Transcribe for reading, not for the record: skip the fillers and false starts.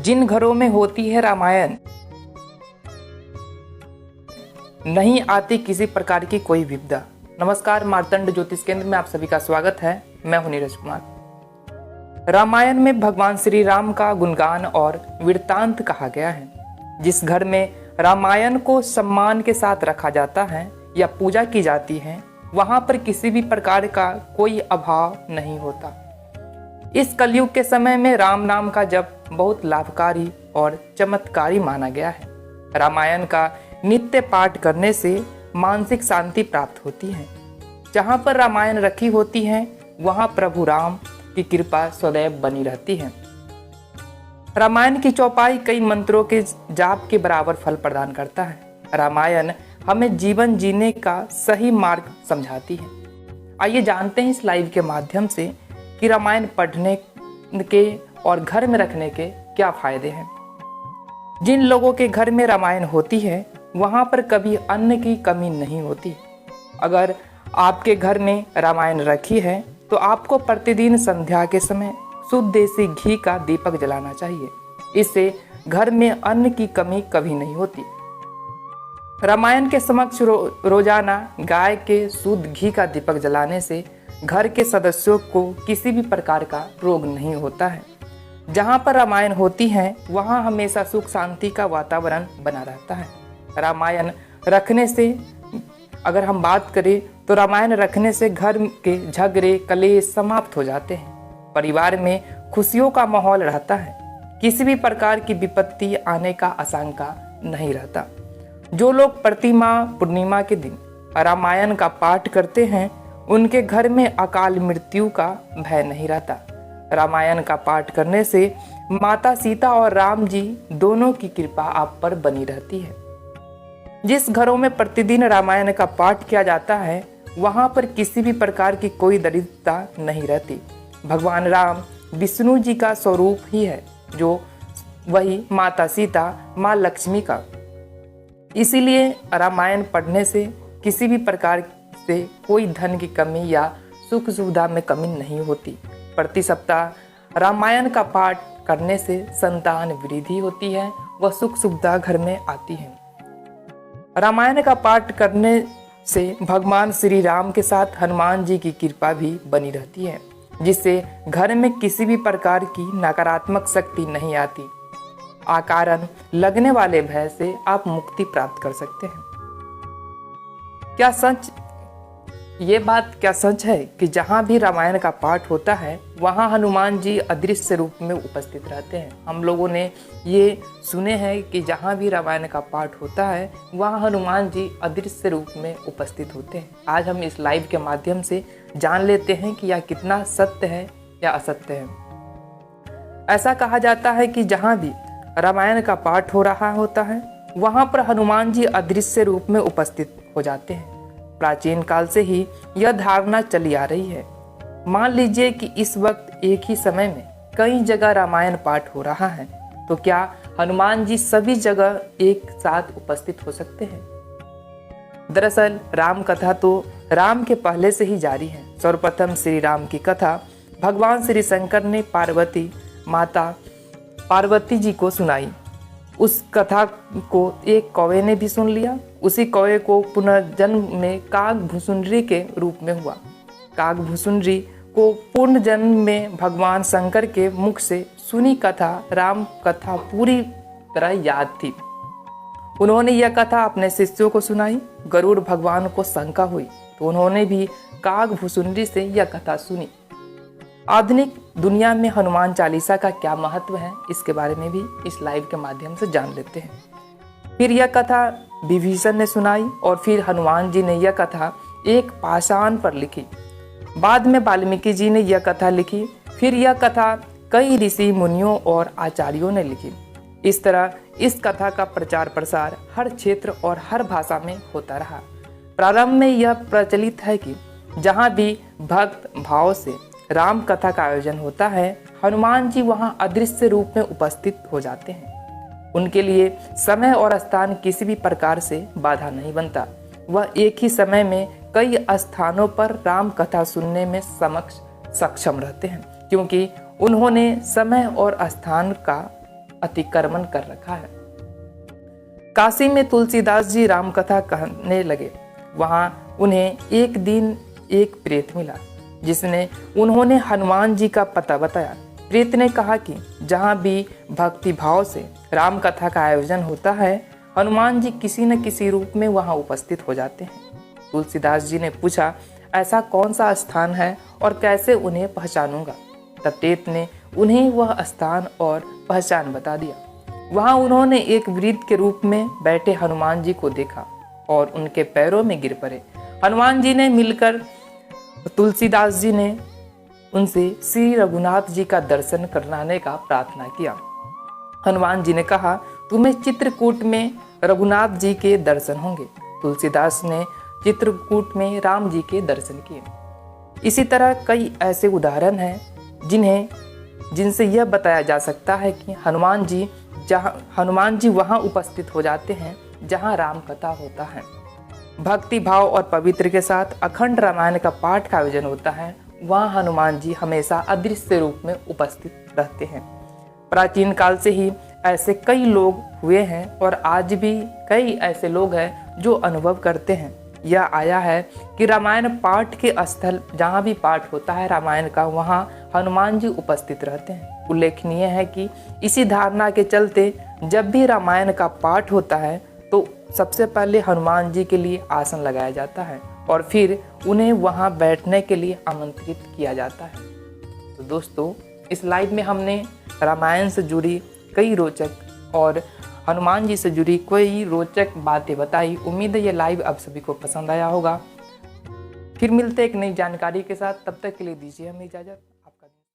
जिन घरों में होती है रामायण, नहीं आती किसी प्रकार की कोई विपदा। नमस्कार, मार्तंड ज्योतिष केंद्र में आप सभी का स्वागत है। मैं हूं नीरज कुमार। रामायण में भगवान श्री राम का गुणगान और वृत्तांत कहा गया है। जिस घर में रामायण को सम्मान के साथ रखा जाता है या पूजा की जाती है, वहां पर किसी भी प्रकार का कोई अभाव नहीं होता। इस कलयुग के समय में राम नाम का जप बहुत लाभकारी और चमत्कारी माना गया है। रामायण का नित्य पाठ करने से मानसिक शांति प्राप्त होती है। जहाँ पर रामायण रखी होती है वहाँ प्रभु राम की कृपा सदैव बनी रहती है। रामायण की चौपाई कई मंत्रों के जाप के बराबर फल प्रदान करता है। रामायण हमें जीवन जीने का सही मार्ग समझाती है। आइए जानते हैं इस लाइव के माध्यम से कि रामायण पढ़ने के और घर में रखने के क्या फायदे हैं। जिन लोगों के घर में रामायण होती है वहाँ पर कभी अन्न की कमी नहीं होती। अगर आपके घर में रामायण रखी है तो आपको प्रतिदिन संध्या के समय शुद्ध देसी घी का दीपक जलाना चाहिए। इससे घर में अन्न की कमी कभी नहीं होती। रामायण के समक्ष रोजाना गाय के शुद्ध घी का दीपक जलाने से घर के सदस्यों को किसी भी प्रकार का रोग नहीं होता है। जहाँ पर रामायण होती है वहाँ हमेशा सुख शांति का वातावरण बना रहता है। रामायण रखने से अगर हम बात करें तो रामायण रखने से घर के झगड़े कलेश समाप्त हो जाते हैं। परिवार में खुशियों का माहौल रहता है। किसी भी प्रकार की विपत्ति आने का आशंका नहीं रहता। जो लोग प्रतिमा पूर्णिमा के दिन रामायण का पाठ करते हैं उनके घर में अकाल मृत्यु का भय नहीं रहता। रामायण का पाठ करने से माता सीता और राम जी दोनों की कृपा आप पर बनी रहती है। जिस घरों में प्रतिदिन रामायण का पाठ किया जाता है वहां पर किसी भी प्रकार की कोई दरिद्रता नहीं रहती। भगवान राम विष्णु जी का स्वरूप ही है, जो वही माता सीता माँ लक्ष्मी का। इसीलिए रामायण पढ़ने से किसी भी प्रकार से कोई धन की कमी या सुख सुविधा में कमी नहीं होती। प्रति सप्ताह रामायण का पाठ करने से संतान वृद्धि होती है व सुख सुविधा घर में आती है। रामायण का पाठ करने से भगवान श्री राम के साथ हनुमान जी की कृपा भी बनी रहती है, जिससे घर में किसी भी प्रकार की नकारात्मक शक्ति नहीं आती। अकारण लगने वाले भय से आप मुक्ति प्राप्त कर सकते हैं। ये बात क्या सच है कि जहाँ भी रामायण का पाठ होता है वहाँ हनुमान जी अदृश्य रूप में उपस्थित रहते हैं। हम लोगों ने ये सुने हैं कि जहाँ भी रामायण का पाठ होता है वहाँ हनुमान जी अदृश्य रूप में उपस्थित होते हैं। आज हम इस लाइव के माध्यम से जान लेते हैं कि यह कितना सत्य है या असत्य है। ऐसा कहा जाता है कि जहाँ भी रामायण का पाठ हो रहा होता है वहाँ पर हनुमान जी अदृश्य रूप में उपस्थित हो जाते हैं। प्राचीन काल से ही यह धारणा चली आ रही है। मान लीजिए कि इस वक्त एक ही समय में कई जगह रामायण पाठ हो रहा है, तो क्या हनुमान जी सभी जगह एक साथ उपस्थित हो सकते हैं? दरअसल राम कथा तो राम के पहले से ही जारी है। सर्वप्रथम श्री राम की कथा भगवान श्री शंकर ने माता पार्वती जी को सुनाई। उस कथा को एक कौवे ने भी सुन लिया। उसी कौवे को पुनर्जन्म में काकभूषुंडी के रूप में हुआ। काकभूषुंडी को पूर्ण जन्म में भगवान शंकर के मुख से सुनी कथा राम कथा पूरी तरह याद थी। उन्होंने यह कथा अपने शिष्यों को सुनाई। गरुड़ भगवान को शंका हुई तो उन्होंने भी काकभूषुंडी से यह कथा सुनी। आधुनिक दुनिया में हनुमान चालीसा का क्या महत्व है, इसके बारे में भी इस लाइव के माध्यम से जान लेते हैं। फिर यह कथा विभीषण ने सुनाई और फिर हनुमान जी ने यह कथा एक पाषाण पर लिखी। बाद में वाल्मीकि जी ने यह कथा लिखी। फिर यह कथा कई ऋषि मुनियों और आचार्यों ने लिखी। इस तरह इस कथा का प्रचार प्रसार हर क्षेत्र और हर भाषा में होता रहा। प्रारंभ में यह प्रचलित है कि जहाँ भी भक्त भाव से राम कथा का आयोजन होता है हनुमान जी वहाँ अदृश्य रूप में उपस्थित हो जाते हैं। उनके लिए समय और स्थान किसी भी प्रकार से बाधा नहीं बनता। वह एक ही समय में कई स्थानों पर राम कथा सुनने में सक्षम रहते हैं, क्योंकि उन्होंने समय और स्थान का अतिक्रमण कर रखा है। काशी में तुलसीदास जी राम कथा कहने लगे। वहां उन्हें एक दिन एक प्रेत मिला जिसने उन्होंने हनुमान जी का पता बताया। प्रेत ने कहा कि जहाँ भी भक्ति भाव से राम कथा का आयोजन होता है, हनुमान जी किसी न किसी रूप में वहाँ उपस्थित हो जाते हैं। तुलसीदास जी ने पूछा, ऐसा कौन सा स्थान है और कैसे उन्हें पहचानूंगा? तब प्रेत ने उन्हें वह स्थान और पहचान बता दिया। वहाँ उन्होंने एक वृद्ध के रूप में बैठे हनुमान जी को देखा और उनके पैरों में गिर पड़े। हनुमान जी ने मिलकर तुलसीदास जी ने उनसे श्री रघुनाथ जी का दर्शन कराने का प्रार्थना किया। हनुमान जी ने कहा, तुम्हें चित्रकूट में रघुनाथ जी के दर्शन होंगे। तुलसीदास ने चित्रकूट में राम जी के दर्शन किए। इसी तरह कई ऐसे उदाहरण हैं जिनसे यह बताया जा सकता है कि हनुमान जी वहाँ उपस्थित हो जाते हैं जहाँ राम कथा होता है। भक्ति भाव और पवित्र के साथ अखंड रामायण का पाठ का आयोजन होता है, वहाँ हनुमान जी हमेशा अदृश्य रूप में उपस्थित रहते हैं। प्राचीन काल से ही ऐसे कई लोग हुए हैं और आज भी कई ऐसे लोग हैं जो अनुभव करते हैं। यह आया है कि रामायण पाठ के स्थल जहाँ भी पाठ होता है रामायण का, वहाँ हनुमान जी उपस्थित रहते हैं। उल्लेखनीय है कि इसी धारणा के चलते जब भी रामायण का पाठ होता है तो सबसे पहले हनुमान जी के लिए आसन लगाया जाता है और फिर उन्हें वहाँ बैठने के लिए आमंत्रित किया जाता है। तो दोस्तों, इस लाइव में हमने रामायण से जुड़ी कई रोचक और हनुमान जी से जुड़ी कोई रोचक बातें बताई। उम्मीद है ये लाइव आप सभी को पसंद आया होगा। फिर मिलते एक नई जानकारी के साथ, तब तक के लिए दीजिए हमें इजाज़त।